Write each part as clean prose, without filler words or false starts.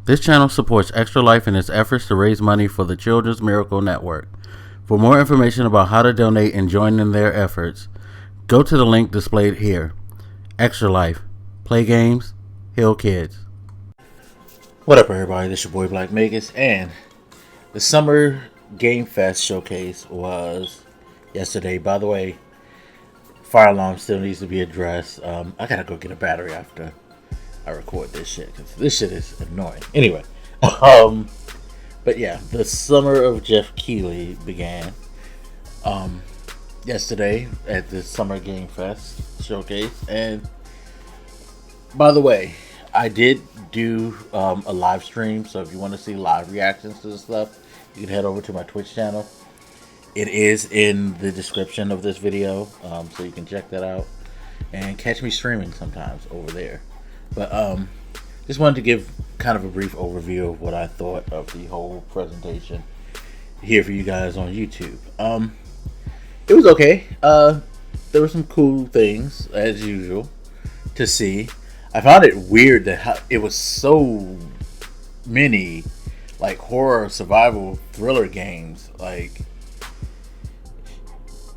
This channel supports Extra Life in its efforts to raise money for the Children's Miracle Network. For more information about how to donate and join in their efforts, go to the link displayed here. Extra Life. Play games, heal kids. What up, everybody? This is your boy Blak and the Summer Game Fest showcase was yesterday. By the way, fire alarm still needs to be addressed. I gotta go get a battery after I record this shit, because this shit is annoying. Anyway, but yeah, the Summer of Geoff Keighley began yesterday at the Summer Game Fest showcase. And by the way, I did do a live stream, so if you want to see live reactions to the stuff, you can head over to my Twitch channel. It is in the description of this video, so you can check that out and catch me streaming sometimes over there. But just wanted to give kind of a brief overview of what I thought of the whole presentation here for you guys on YouTube. It was okay. There were some cool things, as usual, to see. I found it weird that it was so many like horror survival thriller games. Like,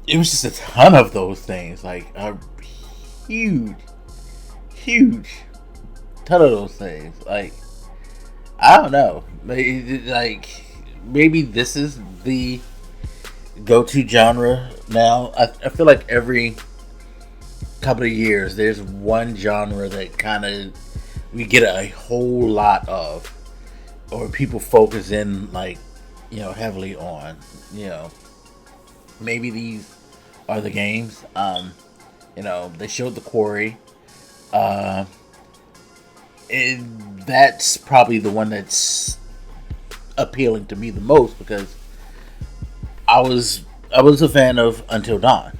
it was just a ton of those things. Like a huge ton of those things. Like, I don't know. Like, maybe this is the go-to genre now. I feel like every couple of years there's one genre that kind of we get a whole lot of, or people focus in, like, heavily on. Maybe these are the games. They showed The Quarry. And that's probably the one that's appealing to me the most, because I was a fan of Until Dawn.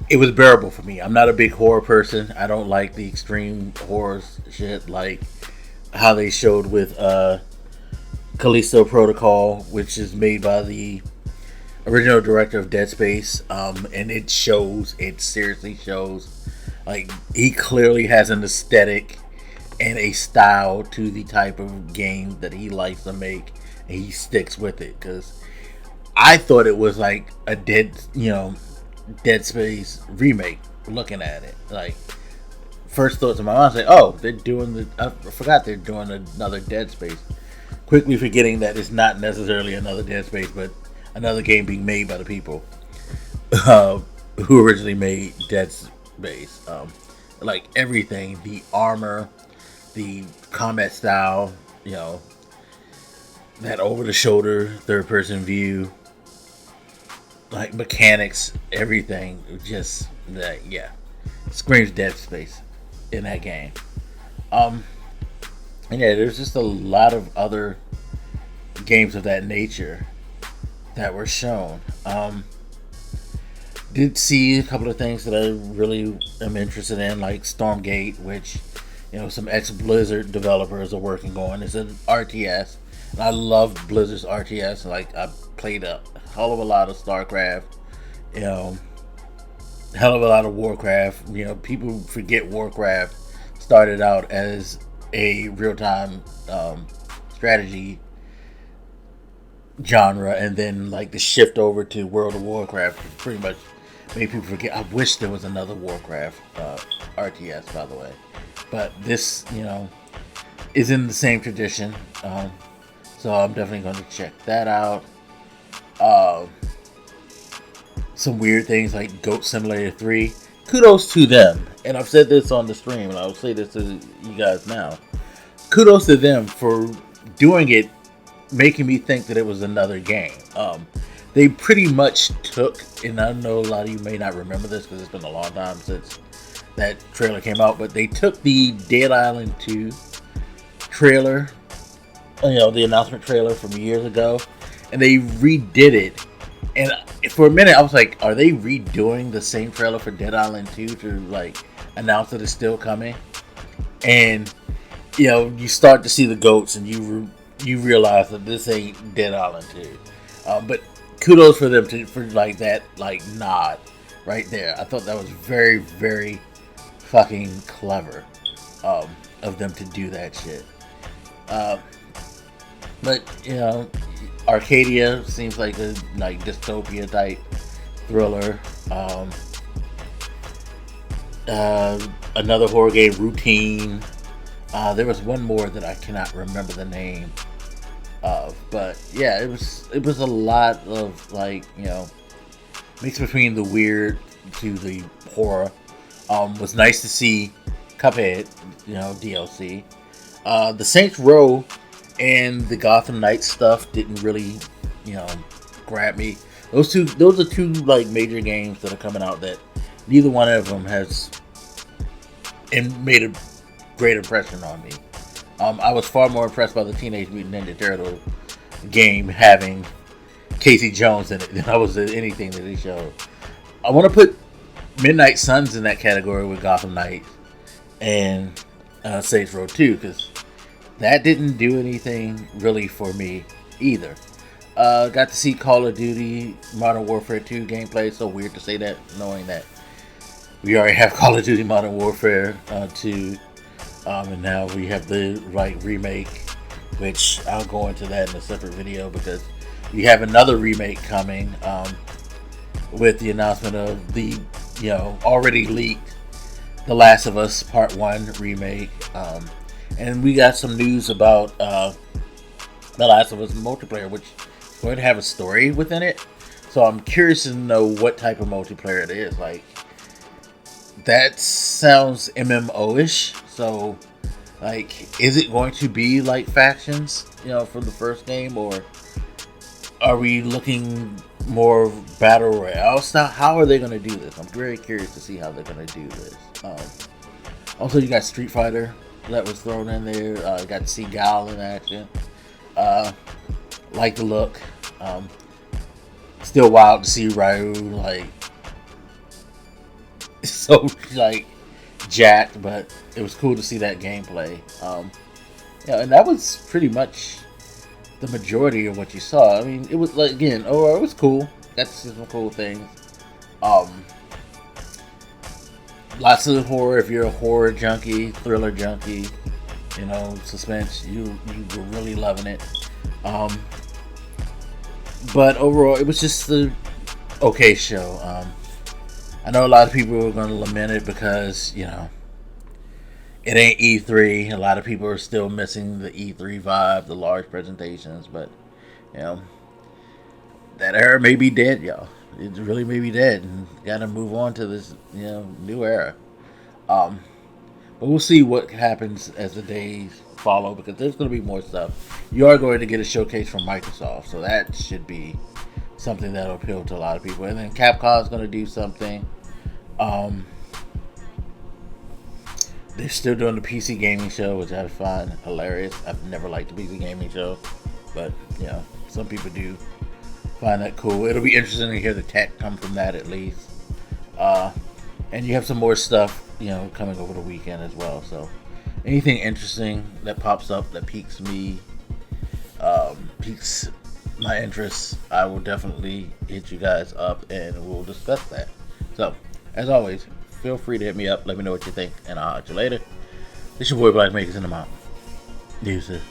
It was bearable for me. I'm not a big horror person. I don't like the extreme horror shit like how they showed with Callisto Protocol, which is made by the original director of Dead Space, and it seriously shows. Like, he clearly has an aesthetic and a style to the type of game that he likes to make, and he sticks with it. Because I thought it was like a Dead Space remake. Looking at it, like, first thoughts in my mind say, "Oh, I forgot they're doing another Dead Space." Quickly forgetting that it's not necessarily another Dead Space, but another game being made by the people who originally made Dead Space. Like everything, the armor, the combat style, that over-the-shoulder third-person view, like mechanics, everything, just that, screams Dead Space in that game. And yeah, there's just a lot of other games of that nature that were shown. Did see a couple of things that I really am interested in, like Stormgate, which some ex-Blizzard developers are working on. It's an RTS, and I love Blizzard's RTS. Like, I played a hell of a lot of StarCraft, hell of a lot of Warcraft. People forget Warcraft started out as a real-time strategy genre, and then like the shift over to World of Warcraft pretty much made people forget. I wish there was another Warcraft RTS, by the way, but this is in the same tradition, so I'm definitely going to check that out. Some weird things like Goat Simulator 3. Kudos to them, and I've said this on the stream, and I'll say this to you guys now. Kudos to them for doing it, making me think that it was another game. They pretty much took, and I know a lot of you may not remember this because it's been a long time since that trailer came out, but they took the Dead Island 2 trailer, the announcement trailer from years ago, and they redid it. And for a minute I was like, are they redoing the same trailer for Dead Island 2 to like announce that it's still coming? And you start to see the goats, and you realize that this ain't Dead Island 2. But kudos for them for like that, like, nod right there. I thought that was very, very fucking clever. of them to do that shit. But Arcadia seems like a dystopia type thriller. Another horror game, Routine. There was one more that I cannot remember the name of, but yeah, it was a lot of mix between the weird to the horror. Was nice to see Cuphead, DLC. The Saints Row and the Gotham Knights stuff didn't really, grab me. Those are two major games that are coming out that neither one of them has made a great impression on me. I was far more impressed by the Teenage Mutant Ninja Turtle game having Casey Jones in it than I was at anything that they showed. I want to put Midnight Suns in that category with Gotham Knights and Saints Row 2, because that didn't do anything really for me either. Got to see Call of Duty Modern Warfare 2 gameplay. So weird to say that, knowing that we already have Call of Duty Modern Warfare 2, and now we have the remake, which I'll go into that in a separate video, because we have another remake coming with the announcement of the already leaked The Last of Us Part 1 remake, and we got some news about The Last of Us multiplayer, which is going to have a story within it. So I'm curious to know what type of multiplayer it is. That sounds MMO-ish. So, is it going to be like factions, from the first game, or are we looking more battle royale style? How are they going to do this? I'm very curious to see how they're going to do this. Also, you got Street Fighter that was thrown in there. You got to see Gal in action. Like the look. Still wild to see Ryu so jacked, but it was cool to see that gameplay. And that was pretty much the majority of what you saw. I mean, it was it was cool. That's some cool things. Lots of horror. If you're a horror junkie, thriller junkie, suspense, you were really loving it. But overall, it was just the okay show. I know a lot of people are going to lament it because, it ain't E3. A lot of people are still missing the E3 vibe, the large presentations. But, that era may be dead, y'all. It really may be dead. And got to move on to this, new era. But we'll see what happens as the days follow, because there's going to be more stuff. You are going to get a showcase from Microsoft, so that should be something that'll appeal to a lot of people. And then Capcom's going to do something. They're still doing the PC gaming show, which I find hilarious. I've never liked the PC gaming show, but some people do find that cool. It'll be interesting to hear the tech come from that, at least. And you have some more stuff coming over the weekend as well. So anything interesting that pops up that piques my interest, I will definitely hit you guys up and we'll discuss that. So, as always, feel free to hit me up. Let me know what you think, and I'll catch you later. This your boy Blak, making in the mountain. Deuces.